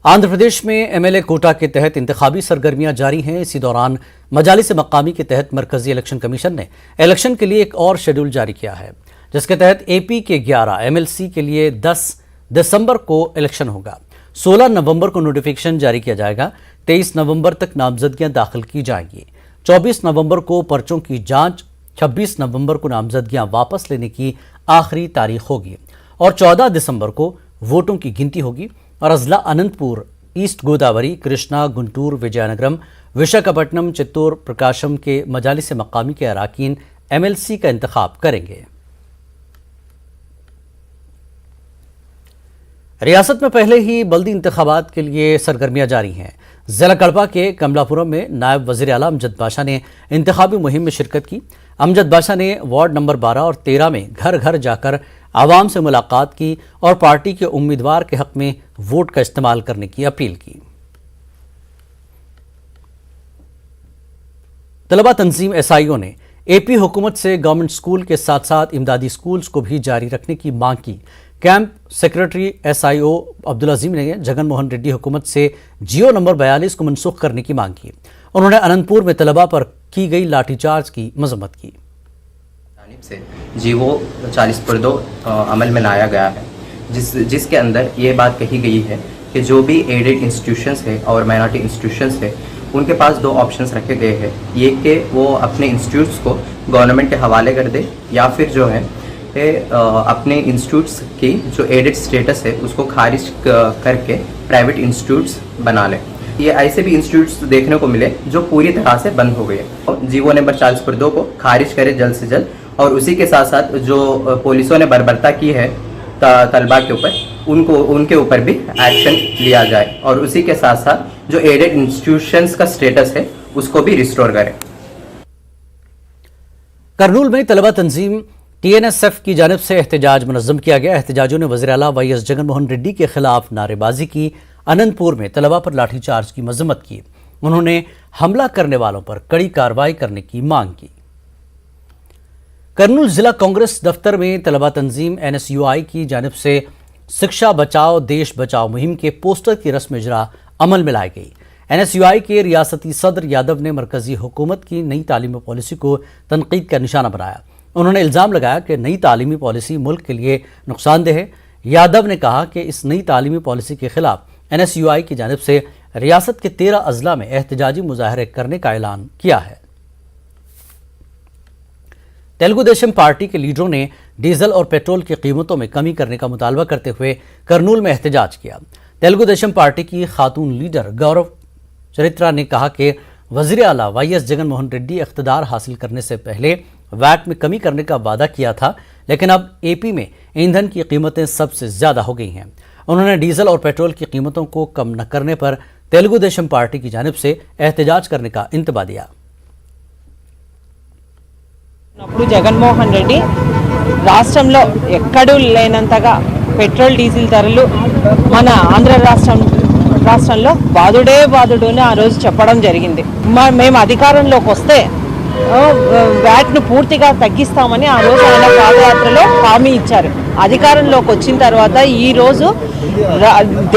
आंध्र प्रदेश में एमएलए कोटा के तहत इंतखाबी सरगर्मियां जारी हैं। इसी दौरान मजालिस मकामी के तहत मरकजी इलेक्शन कमीशन ने इलेक्शन के लिए एक और शेड्यूल जारी किया है, जिसके तहत एपी के 11 एमएलसी के लिए 10 दिसंबर को इलेक्शन होगा। 16 नवंबर को नोटिफिकेशन जारी किया जाएगा। 23 नवंबर तक नामजदगियां दाखिल की जाएंगी। 24 नवंबर को पर्चों की जांच, 26 नवंबर को नामजदगियां वापस लेने की आखिरी तारीख होगी और 14 दिसंबर को वोटों की गिनती होगी। और अजला अनंतपुर, ईस्ट गोदावरी, कृष्णा, गुंटूर, विजयनगरम, विशाखापट्टनम, चित्तूर, प्रकाशम के मजालिस मकामी के अराकीन एमएलसी का इंतखाब करेंगे। रियासत में पहले ही बल्दी इंतखाबात के लिए सरगर्मियां जारी हैं। जिला कड़पा के कमलापुरम में नायब वजीर आला अमजद बाशा ने इंतखाबी मुहिम में शिरकत की। अमजद बाशा ने वार्ड नंबर 12 और 13 में घर घर जाकर आवाम से मुलाकात की और पार्टी के उम्मीदवार के हक में वोट का इस्तेमाल करने की अपील की। तलबा तंजीम एसआईओ ने एपी हुकूमत से गवर्नमेंट स्कूल के साथ साथ इमदादी स्कूल्स को भी जारी रखने की मांग की। कैंप सेक्रेटरी एसआईओ अब्दुल अजीम ने जगन मोहन रेड्डी हुकूमत से जियो नंबर 42 को मनसूख करने की मांग की। उन्होंने अनंतपुर में तलबा पर की गई लाठीचार्ज की मजम्मत की। से जीवो 40/2 अमल में लाया गया है, जिसके अंदर ये बात कही गई है कि जो भी एडेड इंस्टीट्यूशंस है और माइनॉरिटी इंस्टीट्यूशंस है, उनके पास 2 ऑप्शंस रखे गए हैं। ये कि वो अपने इंस्टीट्यूट्स को गवर्नमेंट के हवाले कर दे या फिर जो है अपने इंस्टीट्यूट्स की जो एडेड स्टेटस है उसको खारिज करके प्राइवेट इंस्टीट्यूट्स बना लें। ये ऐसे भी इंस्टीट्यूट्स देखने को मिले जो पूरी तरह से बंद हो गए। जीवो नंबर 40/2 को खारिज करे जल्द से जल्द, और उसी के साथ साथ जो पुलिसों ने बर्बरता की है तलबा के ऊपर, उनके ऊपर भी एक्शन लिया जाए और उसी के साथ साथ जो एडेड इंस्टीट्यूशंस का स्टेटस है उसको भी रिस्टोर करें। करनूल में तलबा तंजीम टीएनएसएफ की जानिब से एहतजाज मुनज़्ज़म किया गया। एहतजाजियों ने वज़ीर आला वाईएस जगन मोहन रेड्डी के खिलाफ नारेबाजी की। अनंतपुर में तलबा पर लाठीचार्ज की मजम्मत की। उन्होंने हमला करने वालों पर कड़ी कार्रवाई करने की मांग की। करनूल जिला कांग्रेस दफ्तर में तलबा तंजीम एनएसयूआई की जानिब से शिक्षा बचाओ देश बचाओ मुहिम के पोस्टर की रस्म इजरा अमल में लाई गई। एनएसयूआई के रियासती सदर यादव ने मरकजी हुकूमत की नई तालीमी पॉलिसी को तनकीद का निशाना बनाया। उन्होंने इल्ज़ाम लगाया कि नई तालीमी पॉलिसी मुल्क के लिए नुकसानदेह है। यादव ने कहा कि इस नई तालीमी पॉलिसी के खिलाफ एनएसयूआई की जानिब से रियासत के 13 अजला में एहतजाजी मुजाहरे करने का ऐलान किया है। तेलुगु देशम पार्टी के लीडरों ने डीजल और पेट्रोल की कीमतों में कमी करने का मुतालबा करते हुए करनूल में एहतजाज किया। तेलुगु देशम पार्टी की खातून लीडर गौरव चरित्रा ने कहा कि वज़ीर आला वाईएस जगन मोहन रेड्डी इख्तिदार हासिल करने से पहले वैट में कमी करने का वादा किया था, लेकिन अब एपी में ईंधन की कीमतें सबसे ज्यादा हो गई हैं। उन्होंने डीजल और पेट्रोल की कीमतों को कम न करने पर तेलुगु देशम पार्टी की जानिब से एहतजाज करने का इंतबा दिया। జగన్మోహన్ రెడ్డి రాష్ట్రంలో ఎక్కడూ లేనంతగా పెట్రోల్ డీజిల్ ధరలు మన ఆంధ్ర రాష్ట్రంలో బాదుడు అని ఆ రోజు చెప్పడం జరిగింది. మేము అధికారంలోకి వస్తే వ్యాట్ను పూర్తిగా తగ్గిస్తామని ఆ రోజు ఆయన పాదయాత్రలో హామీ ఇచ్చారు. అధికారంలోకి వచ్చిన తర్వాత ఈ రోజు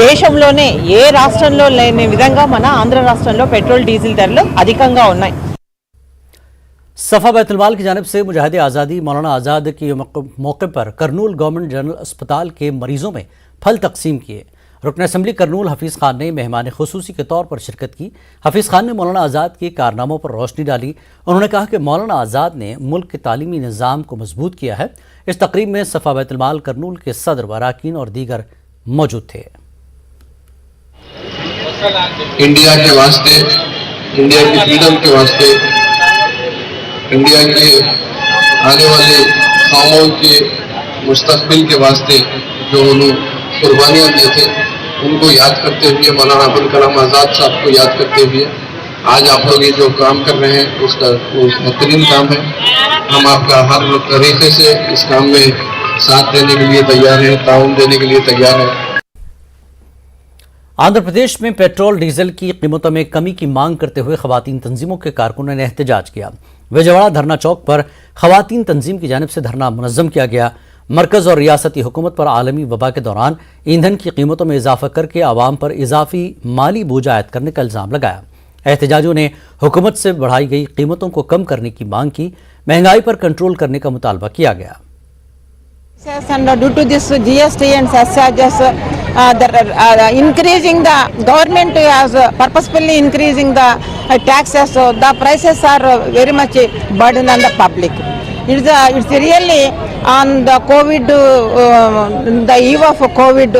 దేశంలోనే ఏ రాష్ట్రంలో లేని విధంగా మన ఆంధ్ర రాష్ట్రంలో పెట్రోల్ డీజిల్ ధరలు అధికంగా ఉన్నాయి. सफा बैतुलमाल की जानिब से मुजाहिद आज़ादी मौलाना आज़ाद के मौके पर करनूल गवर्नमेंट जनरल अस्पताल के मरीजों में फल तकसीम किए। रुकन असम्बली करनूल हफीज़ खान ने मेहमान खुसूसी के तौर पर शिरकत की। हफीज़ खान ने मौलाना आज़ाद के कारनामों पर रोशनी डाली। उन्होंने कहा कि मौलाना आज़ाद ने मुल्क के तालीमी निज़ाम को मजबूत किया है। इस तकरीब में सफा बैतुलमाल करनूल के सदर व अराकीन और दीगर मौजूद थे। इंडिया के वास्ते, इंडिया की फ्रीडम के वास्ते, इंडिया के आने वाले कौमों के मुस्तकबिल के वास्ते जो उन्होंने कुर्बानियाँ दिए थे, उनको याद करते हुए, मौलाना अबुल कलाम आज़ाद साहब को याद करते हुए आज आप लोग ये जो काम कर रहे हैं उसका बेहतरीन काम है। हम आपका हर तरीके से इस काम में साथ देने के लिए तैयार हैं, ताउन देने के लिए तैयार हैं। आंध्र प्रदेश में पेट्रोल डीजल की कीमतों में कमी की मांग करते हुए खवातीन तंजीमों के कारकुनों ने एहतजाज किया। विजयवाड़ा धरना चौक पर खवातीन तंजीम की जानिब से धरना मुनज़्ज़म किया गया। मरकज और रियासती हुकूमत पर आलमी वबा के दौरान ईंधन की कीमतों में इजाफा करके आवाम पर इजाफी माली बोझ आयद करने का इल्ज़ाम लगाया। एहतजाजियों ने हुकूमत से बढ़ाई गई कीमतों को कम करने की मांग की। महंगाई पर कंट्रोल करने का मुतालबा किया गया। And due to this GST and surcharges, increasing the government has purposefully increasing the taxes, so the prices are very much burden on the public. It's really on the COVID, the eve of COVID,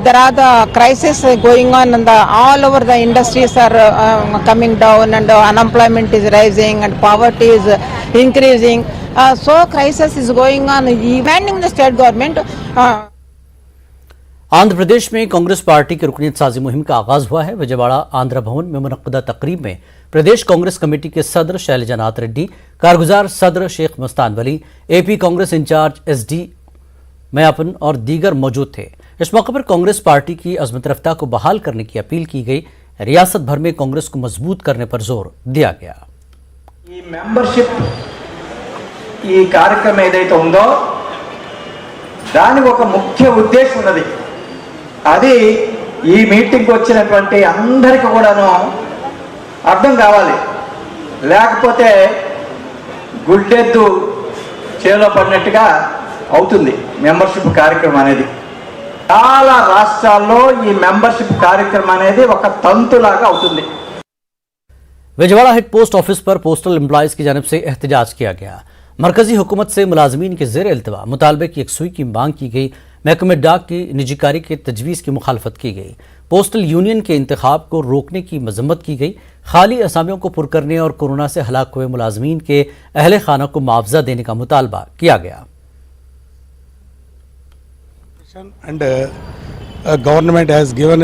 there are the crisis going on, and all over the industries are coming down, and unemployment is rising, and poverty is increasing. So crisis is going on, demanding the state government. Andhra Pradesh में Congress party की रुकनीत साजी मुहिम का आगाज हुआ है। विजयवाड़ा आंध्र भवन में मुनक्कदा तकरीब में प्रदेश कांग्रेस कमेटी के सदर शैलजानाथ रेड्डी, कारगुजार सदर शेख मस्तान वली, एपी कांग्रेस इंचार्ज SD मयापन और दीगर मौजूद थे। इस मौके पर कांग्रेस पार्टी की अज़मत रफ्ता को बहाल करने की अपील की गई। रियासत भर में कांग्रेस को मजबूत करने पर जोर दिया गया। मेंबरशिप ఈ కార్యక్రమం ఏదైతే ఉందో దానికి ఒక ముఖ్య ఉద్దేశం ఉన్నది। అది ఈ మీటింగ్ కి వచ్చినటువంటి అందరికీ కూడాను అర్థం కావాలి, లేకపోతే గుడ్డెద్దు చేలో పడినట్టుగా అవుతుంది మెంబర్షిప్ కార్యక్రమం అనేది। చాలా రాష్ట్రాల్లో ఈ మెంబర్షిప్ కార్యక్రమం అనేది ఒక తంతులాగా అవుతుంది। विजयवाड़ा हेड पोस्ट ऑफिस पर पोस्टल एम्प्लॉयज की जानिब से एहतजाज किया गया। मरकजी हुकूमत से मुलाजमीन के ज़ेर इल्तवा मुतालबे की यकसुई की मांग की गई। महकमे डाक की निजीकारी के तजवीज़ की मुखालफत की गई। पोस्टल यूनियन के इंतखाब को रोकने की मजम्मत की गई। खाली असामियों को पुर करने और कोरोना से हलाक हुए मुलाजमीन के अहले खाना को मुआवजा देने का मुतालबा किया गया। And government has given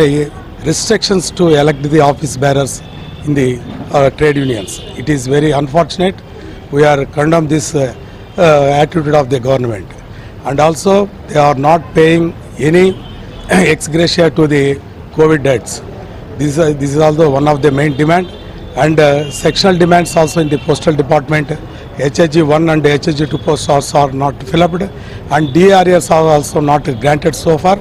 restrictions to elect the office bearers in the trade unions. It is very unfortunate. We are condemn this attitude of the government, and also they are not paying any ex gratia to the COVID debts. This is also one of the main demand, and sectional demands also in the postal department. HHG 1 and HHG 2 posts are not filled, and DRS are also not granted so far.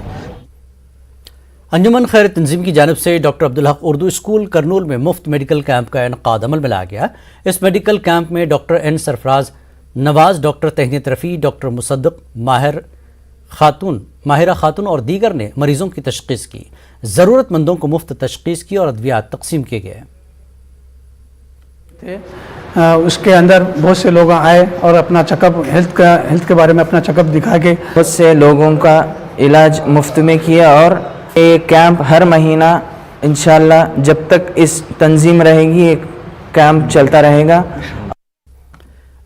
अंजुमन खैर तंजीम की जानिब से doctor Abdul Haq Urdu school Kurnool में मुफ्त medical camp का इनकाद अमल में लाया गया। इस मेडिकल कैंप में doctor N Sarfaraz Nawaz, doctor Tahneet Rafi, doctor Musaddiq, Mahira Khatoon और दीगर ने मरीजों की तशखीस की। ज़रूरतमंदों को मुफ्त तशखीस की और अद्वियात तकसीम किए गए। उसके अंदर बहुत से लोग आए और अपना चेकअप हेल्थ के बारे में अपना चेकअप दिखा के बहुत से लोगों का इलाज मुफ्त में किया। और ये कैंप हर महीना इंशाल्लाह जब तक इस तंजीम रहेगी ये कैंप चलता रहेगा।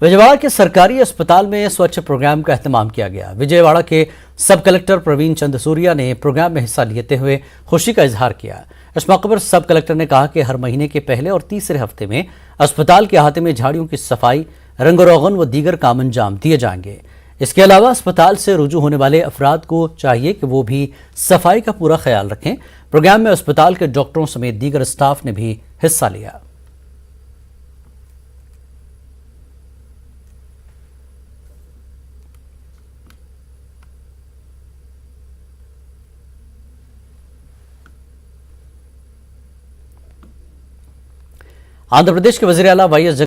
विजयवाड़ा के सरकारी अस्पताल में स्वच्छ प्रोग्राम का एहतमाम किया गया। विजयवाड़ा के सब कलेक्टर प्रवीण चंद सूर्या ने प्रोग्राम में हिस्सा लेते हुए खुशी का इजहार किया। इस मौके पर सब कलेक्टर ने कहा कि हर महीने के पहले और तीसरे हफ्ते में अस्पताल के अहाते में झाड़ियों की सफाई, रंग रोगन व दीगर काम अंजाम दिए जाएंगे। इसके अलावा अस्पताल से रुजू होने वाले अफराद को चाहिए कि वो भी सफाई का पूरा ख्याल रखें। प्रोग्राम में अस्पताल के डॉक्टरों समेत दीगर स्टाफ ने भी हिस्सा लिया। आंध्र प्रदेश के वज़ीर आला YS